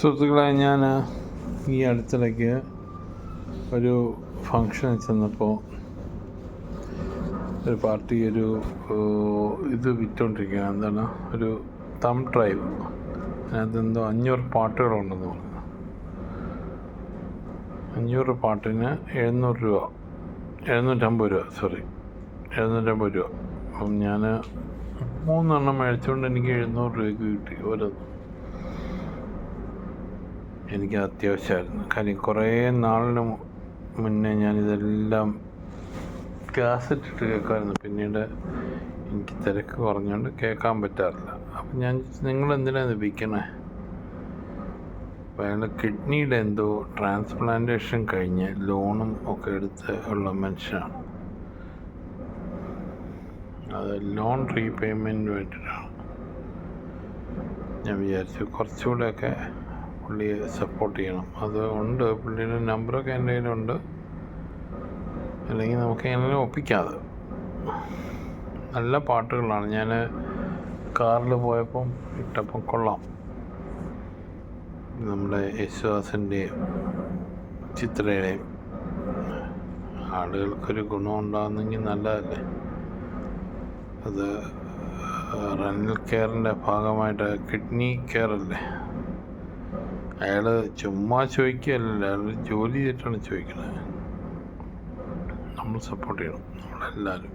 സുഹൃത്തുക്കളെ, ഞാൻ ഈ അടുത്തിടയ്ക്ക് ഒരു ഫങ്ഷനിൽ ചെന്നപ്പോൾ ഒരു പാർട്ടി ഇത് വിറ്റുകൊണ്ടിരിക്കുകയാണ്. എന്താണ്, ഒരു തം ഡ്രൈവ്. അതിനകത്തെന്തോ 500 പാട്ടുകളുണ്ടെന്ന് പറഞ്ഞു. 500 പാട്ടിന് 700 രൂപ, 750 രൂപ. അപ്പം ഞാൻ 3 എണ്ണം മേടിച്ചുകൊണ്ട് എനിക്ക് 700 രൂപയ്ക്ക് കിട്ടി ഓരോന്ന്. എനിക്ക് അത്യാവശ്യമായിരുന്നു. കാര്യം കുറേ നാളിന് മുന്നേ ഞാനിതെല്ലാം കാസറ്റിട്ട് കേൾക്കുമായിരുന്നു. പിന്നീട് എനിക്ക് തിരക്ക് കുറഞ്ഞുകൊണ്ട് കേൾക്കാൻ പറ്റാറില്ല. അപ്പം ഞാൻ നിങ്ങളെന്തിനാണ് വിൽക്കണേ? അപ്പോൾ അയാൾ കിഡ്നിയുടെ എന്തോ ട്രാൻസ്പ്ലാന്റേഷൻ കഴിഞ്ഞ് ലോണും ഒക്കെ എടുത്ത് ഉള്ള മനുഷ്യനാണ്. അത് ലോൺ റീപേയ്മെൻറ്റിന് വേണ്ടിയിട്ടാണ്. ഞാൻ വിചാരിച്ചു കുറച്ചുകൂടെയൊക്കെ പുള്ളിയെ സപ്പോർട്ട് ചെയ്യണം. അത് ഉണ്ട്, പുള്ളിയുടെ നമ്പറൊക്കെ എൻ്റെ കയ്യിലുണ്ട്. അല്ലെങ്കിൽ നമുക്ക് എങ്ങനെ ഒപ്പിക്കാതെ. നല്ല പാട്ടുകളാണ്. ഞാൻ കാറിൽ പോയപ്പം ഇട്ടപ്പം കൊള്ളാം. നമ്മുടെ യേശുദാസിൻ്റെയും ചിത്രയുടെയും. ആളുകൾക്കൊരു ഗുണം ഉണ്ടാകുന്നെങ്കിൽ നല്ലതല്ലേ. അത് റെനൽ കെയറിൻ്റെ ഭാഗമായിട്ട് കിഡ്നി കെയർ അല്ലേ. അയാൾ ചുമ്മാ ചോദിക്കുകയല്ല, അയാൾ ജോലി ചെയ്തിട്ടാണ് ചോദിക്കുന്നത്. നമ്മൾ സപ്പോർട്ട് ചെയ്യണം, നമ്മളെല്ലാവരും.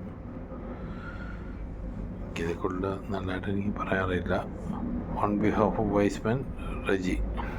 ഇതിനെക്കൊണ്ട് നല്ലതായിട്ട് എനിക്ക് പറയാറില്ല. On behalf of Wiseman Reji.